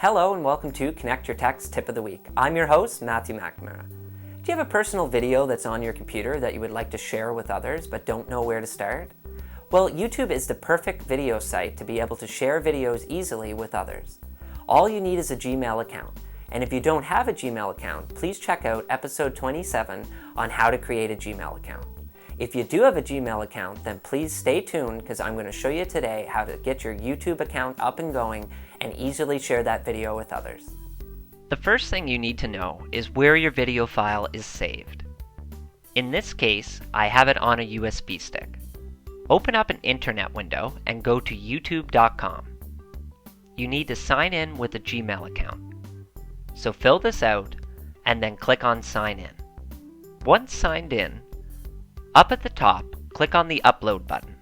Hello and welcome to Connect Your Text Tip of the Week. I'm your host, Matthew McNamara. Do you have a personal video that's on your computer that you would like to share with others but don't know where to start? Well, YouTube is the perfect video site to be able to share videos easily with others. All you need is a Gmail account. And if you don't have a Gmail account, please check out episode 27 on how to create a Gmail account. If you do have a Gmail account, then please stay tuned because I'm going to show you today how to get your YouTube account up and going and easily share that video with others. The first thing you need to know is where your video file is saved. In this case, I have it on a USB stick. Open up an internet window and go to youtube.com. You need to sign in with a Gmail account. So fill this out and then click on Sign In. Once signed in, up at the top, click on the Upload button.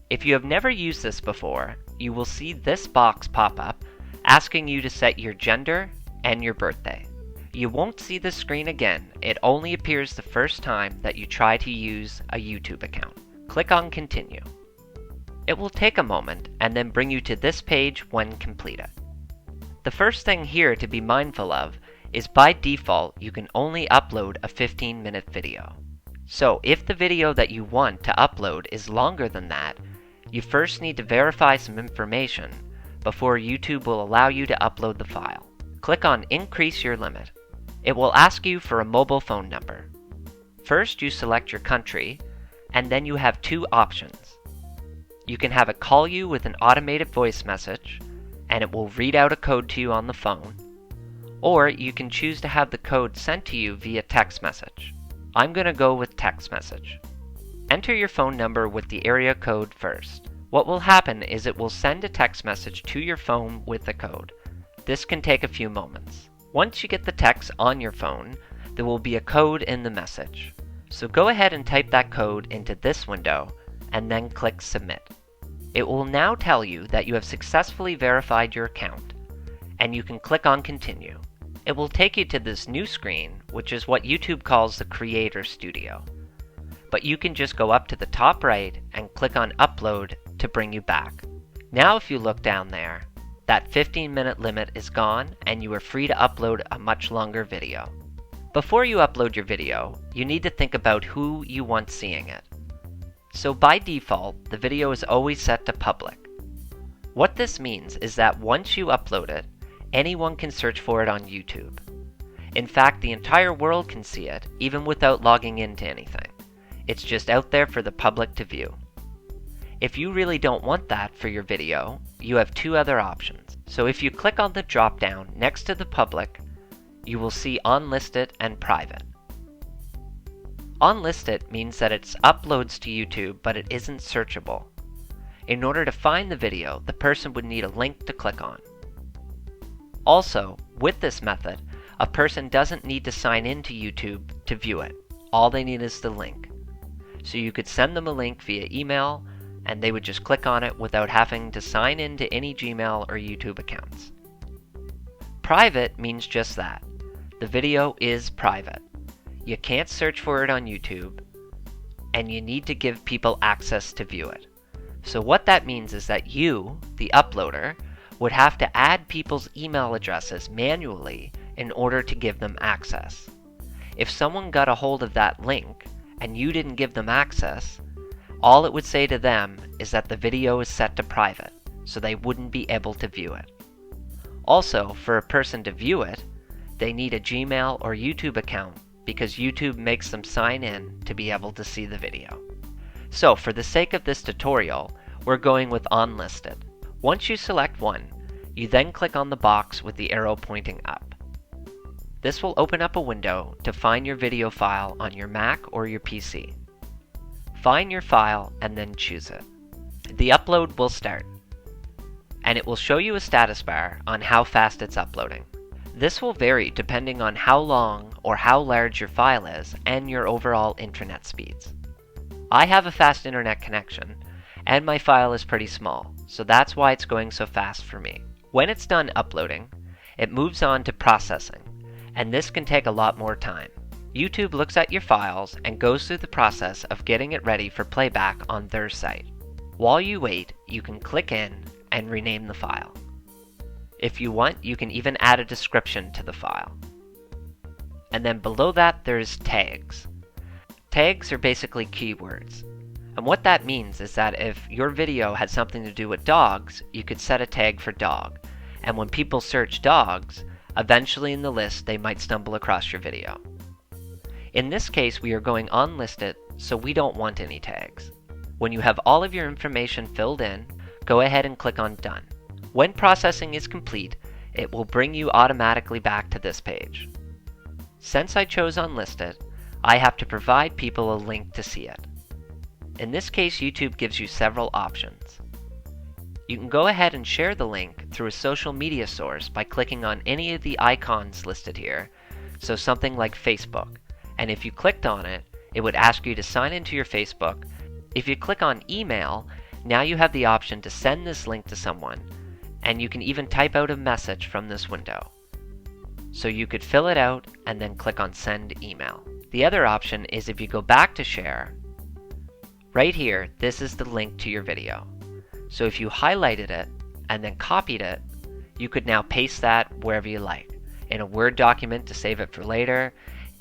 If you have never used this before, you will see this box pop up asking you to set your gender and your birthday. You won't see the screen again. It only appears the first time that you try to use a YouTube account. Click on Continue. It will take a moment and then bring you to this page when completed. The first thing here to be mindful of is by default you can only upload a 15-minute video. So if the video that you want to upload is longer than that, you first need to verify some information before YouTube will allow you to upload the file. Click on Increase Your Limit. It will ask you for a mobile phone number. First you select your country, and then you have two options. You can have it call you with an automated voice message, and it will read out a code to you on the phone, or you can choose to have the code sent to you via text message. I'm going to go with text message. Enter your phone number with the area code first. What will happen is it will send a text message to your phone with the code. This can take a few moments. Once you get the text on your phone, there will be a code in the message. So go ahead and type that code into this window and then click Submit. It will now tell you that you have successfully verified your account, and you can click on Continue. It will take you to this new screen, which is what YouTube calls the Creator Studio. But you can just go up to the top right and click on Upload to bring you back. Now if you look down there, that 15-minute limit is gone and you are free to upload a much longer video. Before you upload your video, you need to think about who you want seeing it. So by default, the video is always set to public. What this means is that once you upload it, anyone can search for it on YouTube. In fact, the entire world can see it, even without logging into anything. It's just out there for the public to view. If you really don't want that for your video, you have two other options. So if you click on the drop-down next to the public, you will see Unlisted and Private. Unlisted means that it's uploads to YouTube, but it isn't searchable. In order to find the video, the person would need a link to click on. Also, with this method, a person doesn't need to sign in to YouTube to view it. All they need is the link. So you could send them a link via email, and they would just click on it without having to sign in to any Gmail or YouTube accounts. Private means just that. The video is private. You can't search for it on YouTube, and you need to give people access to view it. So what that means is that you, the uploader, would have to add people's email addresses manually in order to give them access. If someone got a hold of that link and you didn't give them access, all it would say to them is that the video is set to private, so they wouldn't be able to view it. Also, for a person to view it, they need a Gmail or YouTube account because YouTube makes them sign in to be able to see the video. So for the sake of this tutorial, we're going with Unlisted. Once you select one, you then click on the box with the arrow pointing up. This will open up a window to find your video file on your Mac or your PC. Find your file and then choose it. The upload will start, and it will show you a status bar on how fast it's uploading. This will vary depending on how long or how large your file is and your overall internet speeds. I have a fast internet connection, and my file is pretty small, so that's why it's going so fast for me. When it's done uploading, it moves on to processing, and this can take a lot more time. YouTube looks at your files and goes through the process of getting it ready for playback on their site. While you wait, you can click in and rename the file. If you want, you can even add a description to the file. And then below that, there's tags. Tags are basically keywords. And what that means is that if your video had something to do with dogs, you could set a tag for dog. And when people search dogs, eventually in the list, they might stumble across your video. In this case, we are going unlisted, so we don't want any tags. When you have all of your information filled in, go ahead and click on Done. When processing is complete, it will bring you automatically back to this page. Since I chose unlisted, I have to provide people a link to see it. In this case, YouTube gives you several options. You can go ahead and share the link through a social media source by clicking on any of the icons listed here, so something like Facebook. And if you clicked on it, it would ask you to sign into your Facebook. If you click on email, now you have the option to send this link to someone, and you can even type out a message from this window. So you could fill it out and then click on Send Email. The other option is if you go back to Share, right here, this is the link to your video. So if you highlighted it and then copied it, you could now paste that wherever you like, in a Word document to save it for later,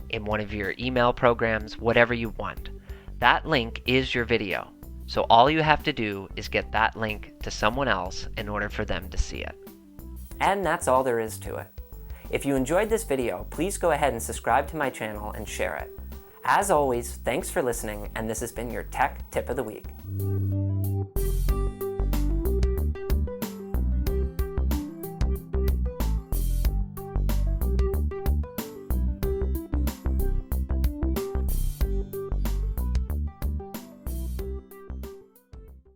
in one of your email programs, whatever you want. That link is your video. So all you have to do is get that link to someone else in order for them to see it. And that's all there is to it. If you enjoyed this video, please go ahead and subscribe to my channel and share it. As always, thanks for listening, and this has been your Tech Tip of the Week.